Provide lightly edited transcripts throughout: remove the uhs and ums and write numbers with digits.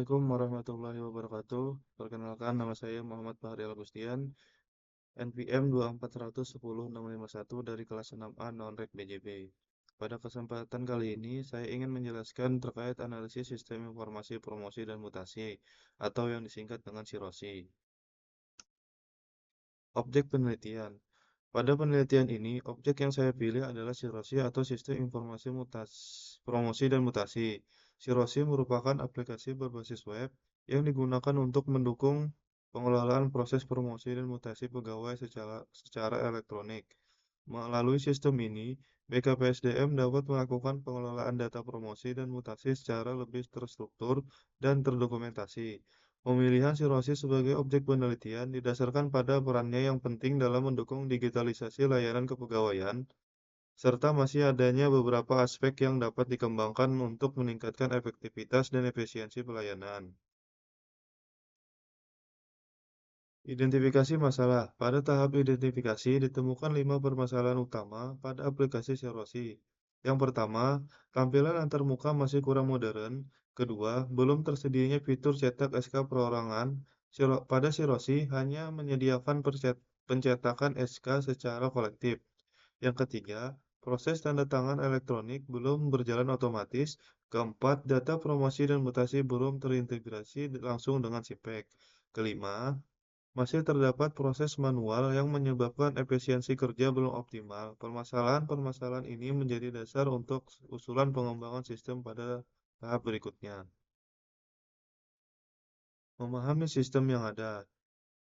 Assalamualaikum warahmatullahi wabarakatuh. Perkenalkan, nama saya Muhammad Fahri Agustian, NPM 2410651 dari kelas 6A Non-Reg BJB. Pada kesempatan kali ini, saya ingin menjelaskan terkait analisis sistem informasi promosi dan mutasi, atau yang disingkat dengan SIROSI. Objek penelitian. Pada penelitian ini, objek yang saya pilih adalah SIROSI atau Sistem Informasi Promosi dan Mutasi. SIROSI merupakan aplikasi berbasis web yang digunakan untuk mendukung pengelolaan proses promosi dan mutasi pegawai secara elektronik. Melalui sistem ini, BKPSDM dapat melakukan pengelolaan data promosi dan mutasi secara lebih terstruktur dan terdokumentasi. Pemilihan SIROSI sebagai objek penelitian didasarkan pada perannya yang penting dalam mendukung digitalisasi layanan kepegawaian, serta masih adanya beberapa aspek yang dapat dikembangkan untuk meningkatkan efektivitas dan efisiensi pelayanan. Identifikasi masalah. Pada tahap identifikasi, ditemukan 5 permasalahan utama pada aplikasi SIROSI. Yang pertama, tampilan antarmuka masih kurang modern. Kedua, belum tersedianya fitur cetak SK perorangan. Pada SIROSI hanya menyediakan pencetakan SK secara kolektif. Yang ketiga, proses tanda tangan elektronik belum berjalan otomatis. Keempat, data promosi dan mutasi belum terintegrasi langsung dengan SIPEK. Kelima, masih terdapat proses manual yang menyebabkan efisiensi kerja belum optimal. Permasalahan-permasalahan ini menjadi dasar untuk usulan pengembangan sistem pada tahap berikutnya. Memahami sistem yang ada.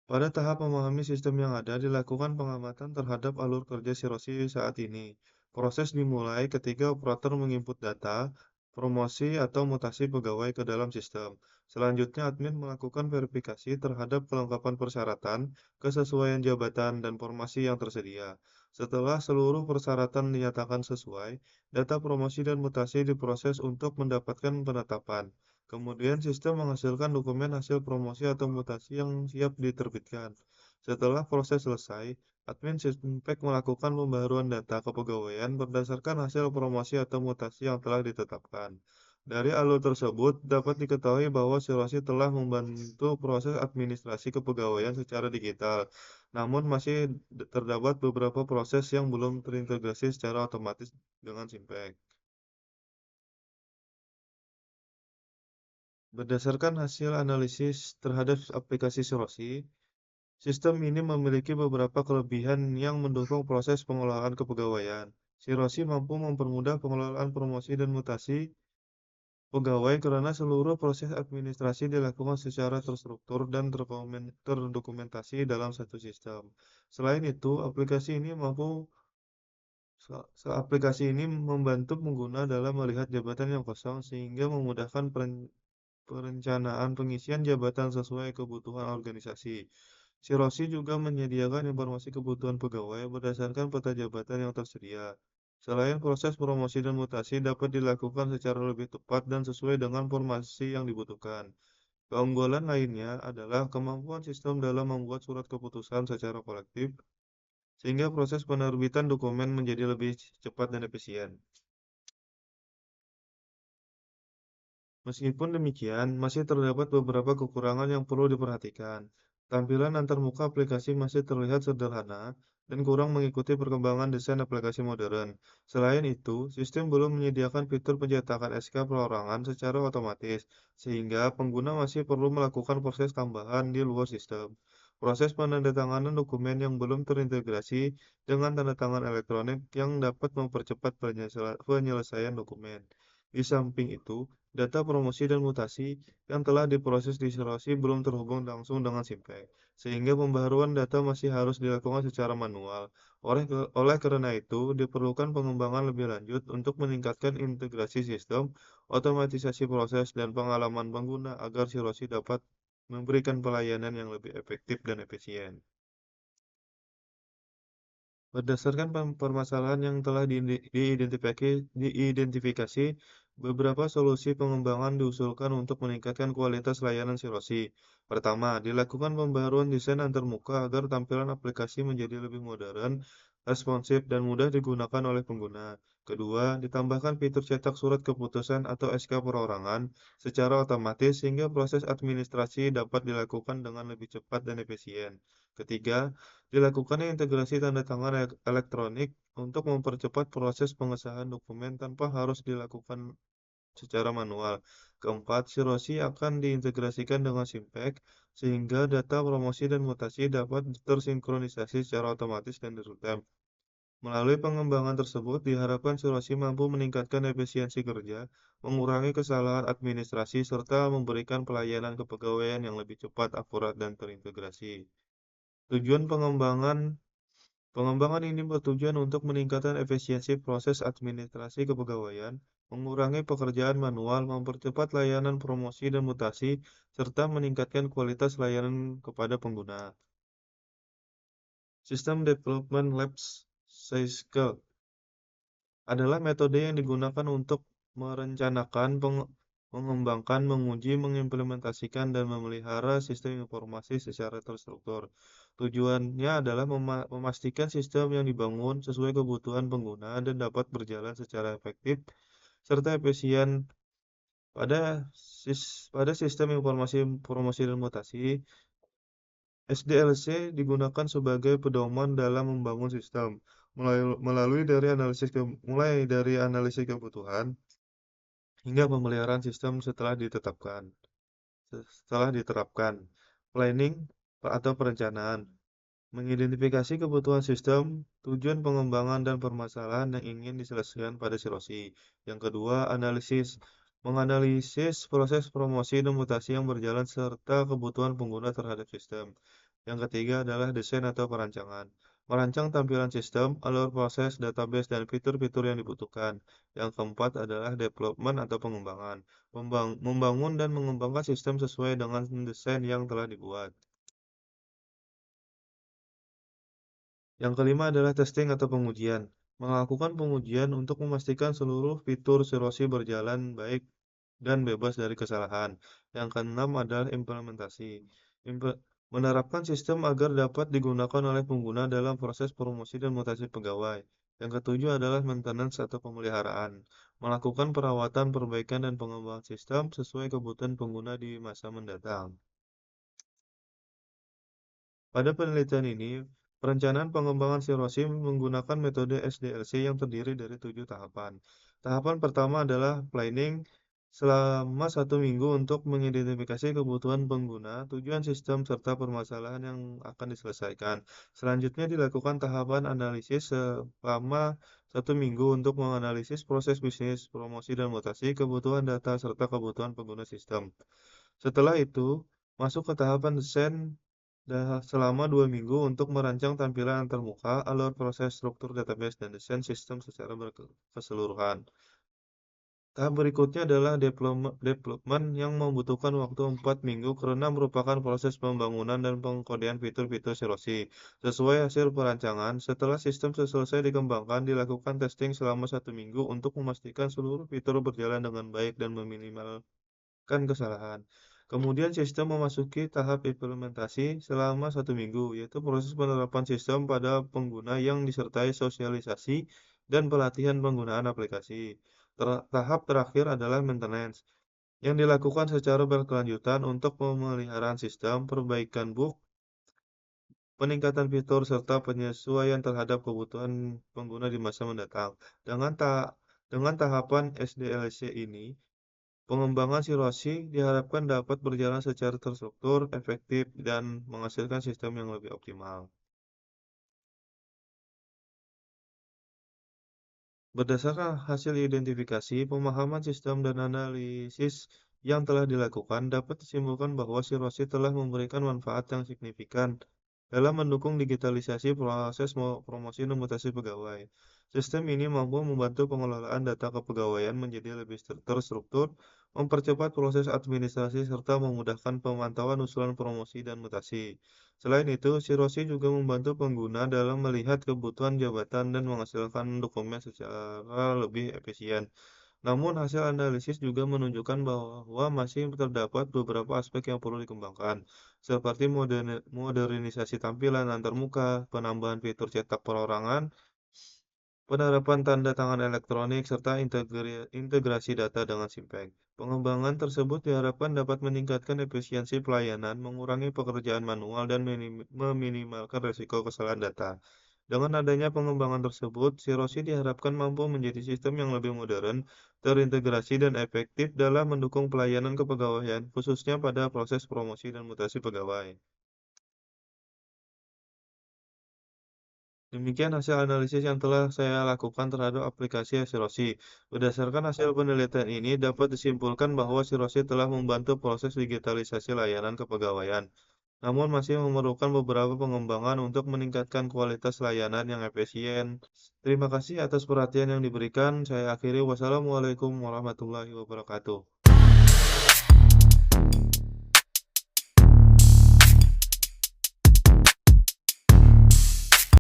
Pada tahap memahami sistem yang ada, dilakukan pengamatan terhadap alur kerja SIROSI saat ini. Proses dimulai ketika operator menginput data, promosi atau mutasi pegawai ke dalam sistem. Selanjutnya, admin melakukan verifikasi terhadap kelengkapan persyaratan, kesesuaian jabatan, dan formasi yang tersedia. Setelah seluruh persyaratan dinyatakan sesuai, data promosi dan mutasi diproses untuk mendapatkan penetapan. Kemudian sistem menghasilkan dokumen hasil promosi atau mutasi yang siap diterbitkan. Setelah proses selesai, admin Sistempek melakukan pembaruan data kepegawaian berdasarkan hasil promosi atau mutasi yang telah ditetapkan. Dari alur tersebut, dapat diketahui bahwa SIROSI telah membantu proses administrasi kepegawaian secara digital. Namun masih terdapat beberapa proses yang belum terintegrasi secara otomatis dengan SIMPEK. Berdasarkan hasil analisis terhadap aplikasi SIROSI, sistem ini memiliki beberapa kelebihan yang mendukung proses pengelolaan kepegawaian. SIROSI mampu mempermudah pengelolaan promosi dan mutasi pegawai karena seluruh proses administrasi dilakukan secara terstruktur dan terdokumentasi dalam satu sistem. Selain itu, aplikasi ini membantu pengguna dalam melihat jabatan yang kosong sehingga memudahkan perencanaan pengisian jabatan sesuai kebutuhan organisasi. SIROSI juga menyediakan informasi kebutuhan pegawai berdasarkan peta jabatan yang tersedia. Selain proses promosi dan mutasi dapat dilakukan secara lebih tepat dan sesuai dengan formasi yang dibutuhkan. Keunggulan lainnya adalah kemampuan sistem dalam membuat surat keputusan secara kolektif, sehingga proses penerbitan dokumen menjadi lebih cepat dan efisien. Meskipun demikian, masih terdapat beberapa kekurangan yang perlu diperhatikan. Tampilan antarmuka aplikasi masih terlihat sederhana dan kurang mengikuti perkembangan desain aplikasi modern. Selain itu, sistem belum menyediakan fitur pencetakan SK perorangan secara otomatis, sehingga pengguna masih perlu melakukan proses tambahan di luar sistem. Proses penandatanganan dokumen yang belum terintegrasi dengan tanda tangan elektronik yang dapat mempercepat penyelesaian dokumen. Di samping itu, data promosi dan mutasi yang telah diproses di SIROSI belum terhubung langsung dengan SIMPEK, sehingga pembaruan data masih harus dilakukan secara manual. Oleh karena itu, diperlukan pengembangan lebih lanjut untuk meningkatkan integrasi sistem, otomatisasi proses, dan pengalaman pengguna agar SIROSI dapat memberikan pelayanan yang lebih efektif dan efisien. Berdasarkan permasalahan yang telah diidentifikasi, beberapa solusi pengembangan diusulkan untuk meningkatkan kualitas layanan SIROSI. Pertama, dilakukan pembaruan desain antarmuka agar tampilan aplikasi menjadi lebih modern responsif, dan mudah digunakan oleh pengguna. Kedua, ditambahkan fitur cetak surat keputusan atau SK perorangan secara otomatis sehingga proses administrasi dapat dilakukan dengan lebih cepat dan efisien. Ketiga, dilakukannya integrasi tanda tangan elektronik untuk mempercepat proses pengesahan dokumen tanpa harus dilakukan secara manual. Keempat, Shiroshi akan diintegrasikan dengan Simpek sehingga data promosi dan mutasi dapat tersinkronisasi secara otomatis dan real-time. Melalui pengembangan tersebut, diharapkan Shiroshi mampu meningkatkan efisiensi kerja, mengurangi kesalahan administrasi, serta memberikan pelayanan kepegawaian yang lebih cepat, akurat, dan terintegrasi. Tujuan pengembangan ini bertujuan untuk meningkatkan efisiensi proses administrasi kepegawaian, mengurangi pekerjaan manual, mempercepat layanan promosi dan mutasi, serta meningkatkan kualitas layanan kepada pengguna. Sistem Development Labs Cycle adalah metode yang digunakan untuk merencanakan, mengembangkan, menguji, mengimplementasikan, dan memelihara sistem informasi secara terstruktur. Tujuannya adalah memastikan sistem yang dibangun sesuai kebutuhan pengguna dan dapat berjalan secara efektif serta efisien. Pada sistem informasi promosi dan mutasi, SDLC digunakan sebagai pedoman dalam membangun sistem, mulai dari analisis kebutuhan hingga pemeliharaan sistem setelah diterapkan. Planning atau perencanaan, mengidentifikasi kebutuhan sistem, tujuan pengembangan dan permasalahan yang ingin diselesaikan pada Shiroshi. Yang kedua, analisis, menganalisis proses promosi dan mutasi yang berjalan serta kebutuhan pengguna terhadap sistem. Yang ketiga adalah desain atau perancangan. Merancang tampilan sistem, alur proses, database, dan fitur-fitur yang dibutuhkan. Yang keempat adalah development atau pengembangan. Membangun dan mengembangkan sistem sesuai dengan desain yang telah dibuat. Yang kelima adalah testing atau pengujian. Melakukan pengujian untuk memastikan seluruh fitur Shiroshi berjalan baik dan bebas dari kesalahan. Yang keenam adalah implementasi. Imple- Menerapkan sistem agar dapat digunakan oleh pengguna dalam proses promosi dan mutasi pegawai. Yang ketujuh adalah maintenance atau pemeliharaan. Melakukan perawatan, perbaikan, dan pengembangan sistem sesuai kebutuhan pengguna di masa mendatang. Pada penelitian ini, perencanaan pengembangan Shiroshi menggunakan metode SDLC yang terdiri dari 7 tahapan. Tahapan pertama adalah planning selama 1 minggu untuk mengidentifikasi kebutuhan pengguna, tujuan sistem, serta permasalahan yang akan diselesaikan. Selanjutnya dilakukan tahapan analisis selama 1 minggu untuk menganalisis proses bisnis, promosi dan mutasi, kebutuhan data, serta kebutuhan pengguna sistem. Setelah itu, masuk ke tahapan desain selama 2 minggu untuk merancang tampilan antarmuka, alur proses, struktur database, dan desain sistem secara keseluruhan. Tahap berikutnya adalah development yang membutuhkan waktu 4 minggu karena merupakan proses pembangunan dan pengkodean fitur-fitur Shiroshi. Sesuai hasil perancangan, setelah sistem selesai dikembangkan, dilakukan testing selama 1 minggu untuk memastikan seluruh fitur berjalan dengan baik dan meminimalkan kesalahan. Kemudian sistem memasuki tahap implementasi selama 1 minggu, yaitu proses penerapan sistem pada pengguna yang disertai sosialisasi dan pelatihan penggunaan aplikasi. Tahap terakhir adalah maintenance, yang dilakukan secara berkelanjutan untuk pemeliharaan sistem, perbaikan bug, peningkatan fitur, serta penyesuaian terhadap kebutuhan pengguna di masa mendatang. Dengan tahapan SDLC ini, pengembangan Shiroshi diharapkan dapat berjalan secara terstruktur, efektif, dan menghasilkan sistem yang lebih optimal. Berdasarkan hasil identifikasi, pemahaman sistem dan analisis yang telah dilakukan, dapat disimpulkan bahwa Shiroshi telah memberikan manfaat yang signifikan dalam mendukung digitalisasi proses promosi dan mutasi pegawai. Sistem ini mampu membantu pengelolaan data kepegawaian menjadi lebih terstruktur, mempercepat proses administrasi, serta memudahkan pemantauan usulan promosi dan mutasi. Selain itu, Shiroshi juga membantu pengguna dalam melihat kebutuhan jabatan dan menghasilkan dokumen secara lebih efisien. Namun, hasil analisis juga menunjukkan bahwa masih terdapat beberapa aspek yang perlu dikembangkan, seperti modernisasi tampilan antarmuka, penambahan fitur cetak perorangan, penerapan tanda tangan elektronik, serta integrasi data dengan SIMPANK. Pengembangan tersebut diharapkan dapat meningkatkan efisiensi pelayanan, mengurangi pekerjaan manual, dan meminimalkan risiko kesalahan data. Dengan adanya pengembangan tersebut, Sirosi diharapkan mampu menjadi sistem yang lebih modern, terintegrasi, dan efektif dalam mendukung pelayanan kepegawaian, khususnya pada proses promosi dan mutasi pegawai. Demikian hasil analisis yang telah saya lakukan terhadap aplikasi Sirosi. Berdasarkan hasil penelitian ini, dapat disimpulkan bahwa Sirosi telah membantu proses digitalisasi layanan kepegawaian, namun masih memerlukan beberapa pengembangan untuk meningkatkan kualitas layanan yang efisien. Terima kasih atas perhatian yang diberikan. Saya akhiri. Wassalamualaikum warahmatullahi wabarakatuh.